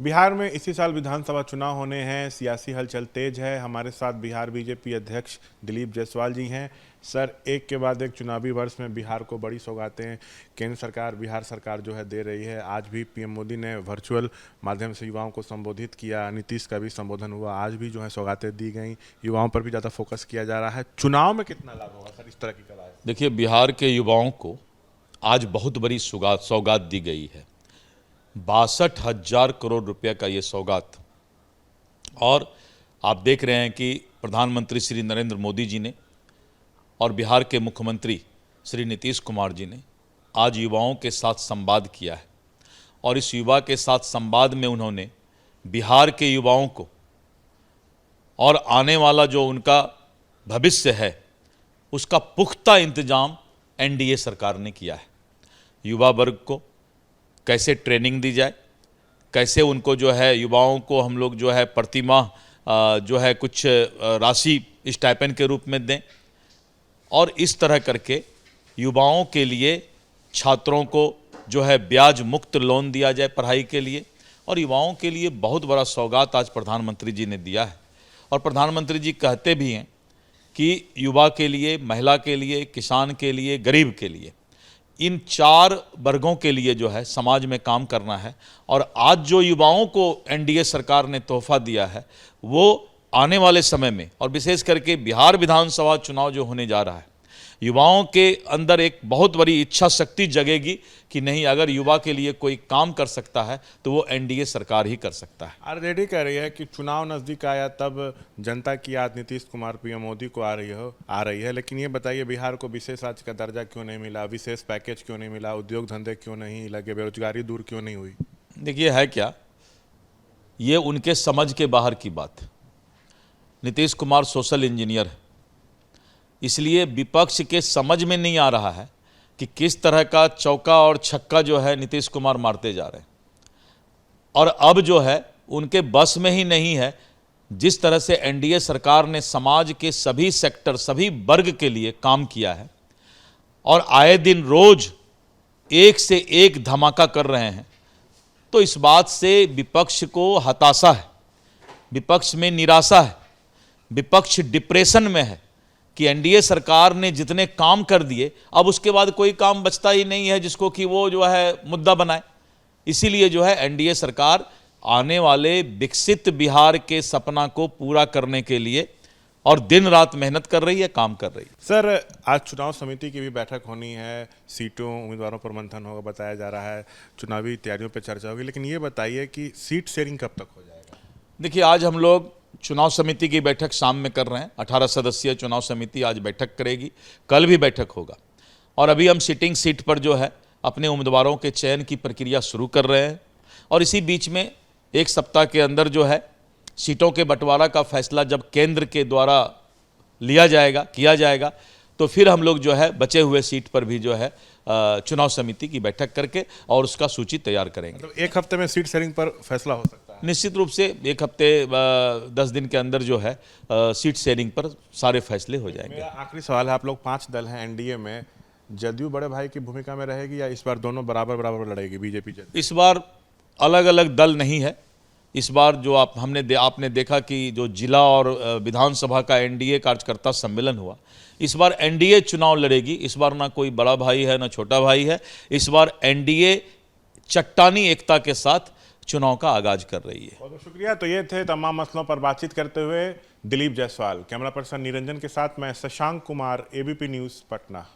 बिहार में इसी साल विधानसभा चुनाव होने हैं। सियासी हलचल तेज है। हमारे साथ बिहार बीजेपी अध्यक्ष दिलीप जायसवाल जी हैं। सर, एक के बाद एक चुनावी वर्ष में बिहार को बड़ी सौगातें केंद्र सरकार, बिहार सरकार जो है दे रही है। आज भी पीएम मोदी ने वर्चुअल माध्यम से युवाओं को संबोधित किया। नीतीश का भी संबोधन हुआ। आज भी जो है सौगातें दी गई। युवाओं पर भी ज़्यादा फोकस किया जा रहा है। चुनाव में कितना लाभ होगा सर इस तरह की कवायद? देखिए, बिहार के युवाओं को आज बहुत बड़ी सौगात दी गई है। 62,000 करोड़ रुपए का ये सौगात। और आप देख रहे हैं कि प्रधानमंत्री श्री नरेंद्र मोदी जी ने और बिहार के मुख्यमंत्री श्री नीतीश कुमार जी ने आज युवाओं के साथ संवाद किया है। और इस युवा के साथ संवाद में उन्होंने बिहार के युवाओं को और आने वाला जो उनका भविष्य है उसका पुख्ता इंतजाम एनडीए सरकार ने किया है। युवा वर्ग को कैसे ट्रेनिंग दी जाए, कैसे उनको जो है युवाओं को हम लोग जो है प्रतिमाह जो है कुछ राशि स्टाइपेंड के रूप में दें, और इस तरह करके युवाओं के लिए छात्रों को जो है ब्याज मुक्त लोन दिया जाए पढ़ाई के लिए। और युवाओं के लिए बहुत बड़ा सौगात आज प्रधानमंत्री जी ने दिया है। और प्रधानमंत्री जी कहते भी हैं कि युवा के लिए, महिला के लिए, किसान के लिए, गरीब के लिए, इन 4 वर्गों के लिए जो है समाज में काम करना है। और आज जो युवाओं को एनडीए सरकार ने तोहफा दिया है वो आने वाले समय में, और विशेष करके बिहार विधानसभा चुनाव जो होने जा रहा है, युवाओं के अंदर एक बहुत बड़ी इच्छा शक्ति जगेगी कि नहीं, अगर युवा के लिए कोई काम कर सकता है तो वो एनडीए सरकार ही कर सकता है। आरजेडी कह रही है कि चुनाव नजदीक आया तब जनता की याद नीतीश कुमार, पीएम मोदी को आ रही है। लेकिन ये बताइए, बिहार को विशेष राज्य का दर्जा क्यों नहीं मिला, विशेष पैकेज क्यों नहीं मिला, उद्योग धंधे क्यों नहीं लगे, बेरोजगारी दूर क्यों नहीं हुई? देखिए, है क्या, ये उनके समझ के बाहर की बात है। नीतीश कुमार सोशल इंजीनियर है, इसलिए विपक्ष के समझ में नहीं आ रहा है कि किस तरह का चौका और छक्का जो है नीतीश कुमार मारते जा रहे हैं। और अब जो है उनके बस में ही नहीं है जिस तरह से एनडीए सरकार ने समाज के सभी सेक्टर, सभी वर्ग के लिए काम किया है और आए दिन रोज एक से एक धमाका कर रहे हैं। तो इस बात से विपक्ष को हताशा है, विपक्ष में निराशा है, विपक्ष डिप्रेशन में है कि एनडीए सरकार ने जितने काम कर दिए अब उसके बाद कोई काम बचता ही नहीं है जिसको कि वो जो है मुद्दा बनाए। इसीलिए जो है एनडीए सरकार आने वाले विकसित बिहार के सपना को पूरा करने के लिए और दिन रात मेहनत कर रही है, काम कर रही है। सर, आज चुनाव समिति की भी बैठक होनी है, सीटों, उम्मीदवारों पर मंथन होगा बताया जा रहा है, चुनावी तैयारियों पर चर्चा होगी। लेकिन ये बताइए कि सीट शेयरिंग कब तक हो जाएगा? देखिए, आज हम लोग चुनाव समिति की बैठक शाम में कर रहे हैं। 18 सदस्यीय चुनाव समिति आज बैठक करेगी, कल भी बैठक होगा। और अभी हम सिटिंग सीट पर जो है अपने उम्मीदवारों के चयन की प्रक्रिया शुरू कर रहे हैं। और इसी बीच में एक सप्ताह के अंदर जो है सीटों के बंटवारा का फैसला जब केंद्र के द्वारा किया जाएगा तो फिर हम लोग जो है बचे हुए सीट पर भी जो है चुनाव समिति की बैठक करके और उसका सूची तैयार करेंगे। मतलब एक हफ्ते में सीट शेयरिंग पर फैसला हो सकता है? निश्चित रूप से एक हफ्ते 10 दिन के अंदर जो है सीट शेयरिंग पर सारे फैसले हो जाएंगे। मेरा आखिरी सवाल है, आप लोग 5 दल हैं एनडीए में, जदयू बड़े भाई की भूमिका में रहेगी या इस बार दोनों बराबर बराबर लड़ेगी, बीजेपी जदयू? इस बार अलग अलग दल नहीं है। इस बार जो आपने देखा कि जो जिला और विधानसभा का एनडीए कार्यकर्ता सम्मेलन हुआ, इस बार एनडीए चुनाव लड़ेगी। इस बार ना कोई बड़ा भाई है ना छोटा भाई है। इस बार एनडीए चट्टानी एकता के साथ चुनाव का आगाज कर रही है। बहुत शुक्रिया। तो ये थे तमाम मसलों पर बातचीत करते हुए दिलीप जायसवाल। कैमरा पर्सन निरंजन के साथ मैं शशांक कुमार, एबीपी न्यूज़, पटना।